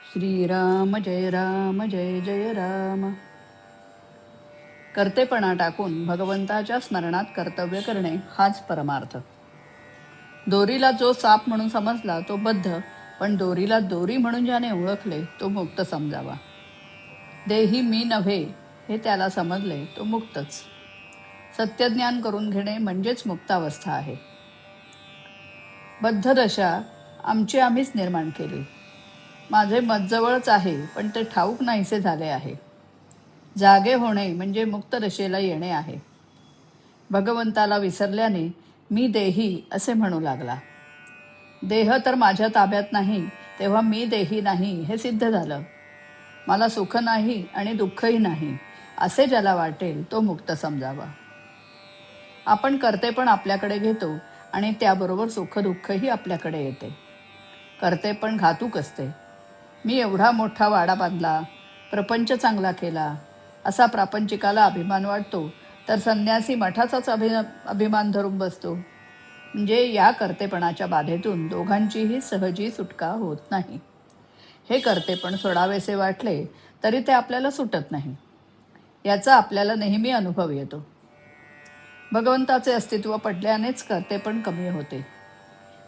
श्रीराम जय जय राम. कर्तेपणा टाकून भगवंताच्या स्मरणात कर्तव्य करणे हाच परमार्थ. दोरीला जो साप म्हणून समजला तो बद्ध, पण दोरीला दोरी म्हणून ज्याने ओळखले तो मुक्त समजावा. देही मी नव्हे हे त्याला समजले तो मुक्तच. सत्यज्ञान करून घेणे म्हणजेच मुक्तावस्था आहे. बद्ध दशा आमची आम्हीच निर्माण केली. माझे मजजवळच आहे, पण ते ठाऊक नाहीसे झाले आहे. जागे होणे म्हणजे मुक्त दशेला येणे आहे. भगवंताला विसरल्याने मी देही असे म्हणू लागला. देह तर माझ्या ताब्यात नाही, तेव्हा मी देही नाही हे सिद्ध झालं. मला सुख नाही आणि दुःखही नाही असे ज्याला वाटेल तो मुक्त समजावा. आपण कर्तेपण आपल्याकडे घेतो आणि त्याबरोबर सुख दुःखही आपल्याकडे येते. कर्तेपण घातूक असते. मी एवढा मोठा वाडा बांधला, प्रपंच चांगला केला असा प्रापंचिकाला अभिमान वाटतो, तर संन्यासी मठाचाच अभिमान धरून बसतो. म्हणजे या कर्तेपणाच्या बाधेतून दोघांचीही सहजी सुटका होत नाही. हे कर्तेपण सोडावेसे वाटले तरी ते आपल्याला सुटत नाही. याचा आपल्याला नेहमी अनुभव येतो. भगवंताचे अस्तित्व पडल्यानेच कर्तेपण कमी होते.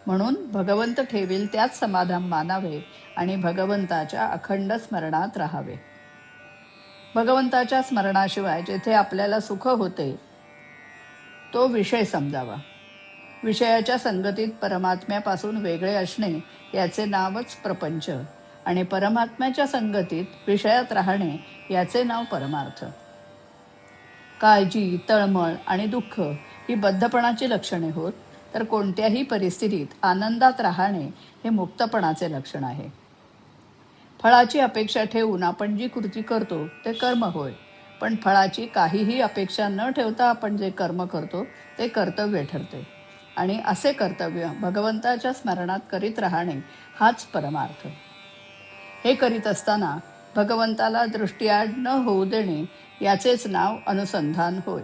म्हणून भगवंत ठेवील त्याच समाधान मानावे आणि भगवंताच्या अखंड स्मरणात राहावे. भगवंताच्या स्मरणाशिवाय जेथे आपल्याला सुख होते तो विषय समजावा. विषयाच्या संगतीत परमात्म्यापासून वेगळे असणे याचे नावच प्रपंच आणि परमात्म्याच्या संगतीत विषयात राहणे याचे नाव परमार्थ. काळजी, तळमळ आणि दुःख ही बद्धपणाची लक्षणे होत, तर कोणत्याही परिस्थितीत आनंदात राहणे हे मुक्तपणाचे लक्षण आहे. फळाची अपेक्षा ठेवून आपण जी कृती करतो ते कर्म होय, पण फळाची काहीही अपेक्षा न ठेवता आपण जे कर्म करतो ते कर्तव्य ठरते. आणि असे कर्तव्य भगवंताच्या स्मरणात करीत राहणे हाच परमार्थ. हे करीत असताना भगवंताला दृष्टीआड न होऊ देणे याचेच नाव अनुसंधान होय.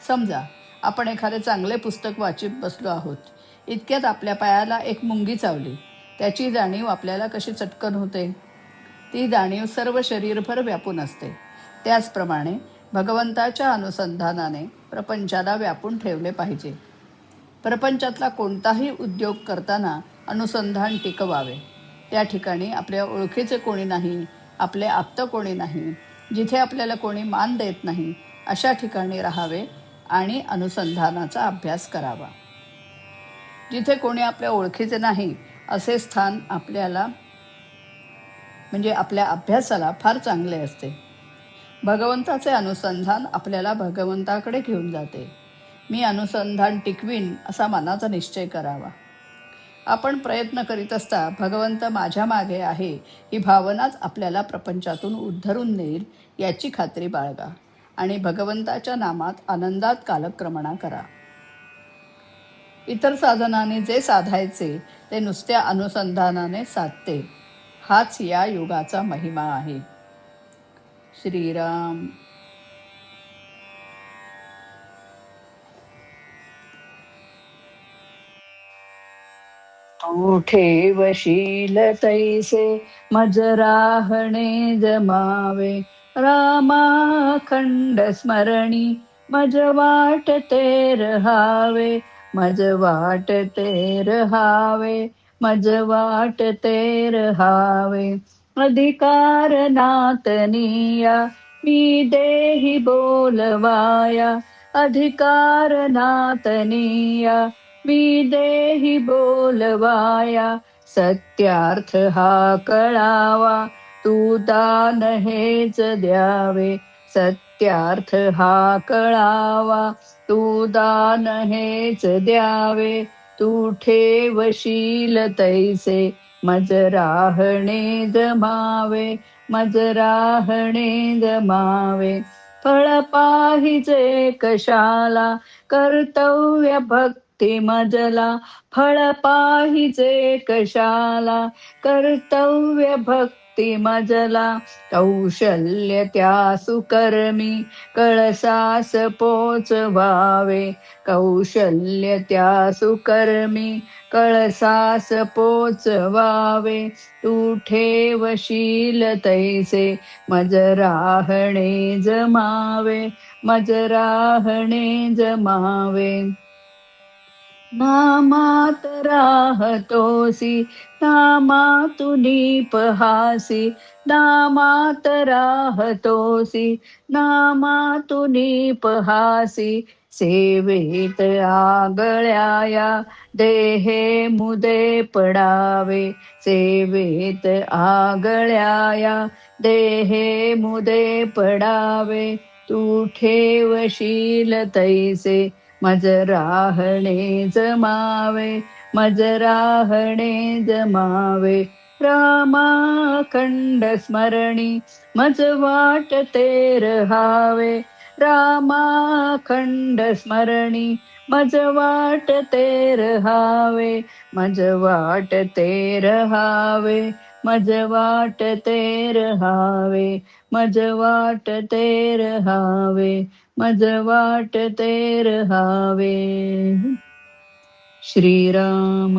समजा आपण एखादे चांगले पुस्तक वाचित बसलो आहोत. इतक्यात आपल्या पायाला एक मुंगी चावली. त्याची जाणीव आपल्याला कशी चटकन होते? ती जाणीव सर्व शरीरभर व्यापून असते. त्याचप्रमाणे भगवंताच्या अनुसंधानाने प्रपंचाला व्यापून ठेवले पाहिजे. प्रपंचातला कोणताही उद्योग करताना अनुसंधान टिकवावे. त्या ठिकाणी आपल्या ओळखीचे कोणी नाही, आपले आप्त कोणी नाही, जिथे आपल्याला कोणी मान देत नाही अशा ठिकाणी राहावे आणि अनुसंधानाचा अभ्यास करावा. जिथे कोणी आपल्या ओळखीचे नाही असे स्थान आपल्याला म्हणजे आपल्या अभ्यासाला फार चांगले असते. भगवंताचे अनुसंधान आपल्याला भगवंताकडे घेऊन जाते. मी अनुसंधान टिकवीन असा मनाचा निश्चय करावा. आपण प्रयत्न करीत असता भगवंत माझ्या मागे आहे ही भावनाच आपल्याला प्रपंचातून उद्धरून नेईल याची खात्री बाळगा आणि भगवंताच्या नामात आनंदात कालक्रमणा करा. इतर साधनाने जे साधायचे ते नुसत्या अनुसंधानाने साधते. हाच या युगाचा महिमा आहे. श्रीराम. तू ठेवशील तैसे मज राहणे जमावे. रामाखंड स्मरणी मज वाटते रहावे. मज वाटते रहावे. मज वाटते रहावे. अधिकार नातनिया मी देही बोलवाया. अधिकार नातनिया मी देही बोलवाया. सत्यार्थ हा कळावा तू दान हेच द्यावे. सत्यार्थ हा कळावा तू दान हेच द्यावे. तू ठेवशील तैसे मज राहणे जमावे. मज राहणे जमावे. फळ पाहिजे कशाला कर्तव्य भक्ती मजला. फळ पाहिजे कशाला कर्तव्य भक्ती भक्ती मजला कौशल्य त्या सुकर्मी कळसास पोचवावे कौशल्य त्या सुकर्मी कळसास पोचवावे तू ठेवशील तैसे मज राहणे जमावे मज राहणे जमावे नामात राहतोसी नामातुनी पहासी नामात राहतोसी नामातुनी पहासी सेवेत आगळ्याया देहे मुदे पडावे सेवेत आगळ्याया देहे मुदे पडावे तू ठेवशील तैसे मज राहणे जमावे मज राहणे जमावे रामाखंड स्मरणी मज वाटते रहावे रामाखंड स्मरणी मज वाटते रहावे मज वाटते रहावे मज वाटते रहावे मज वाटते रहावे मज वाटते रहावे. श्रीराम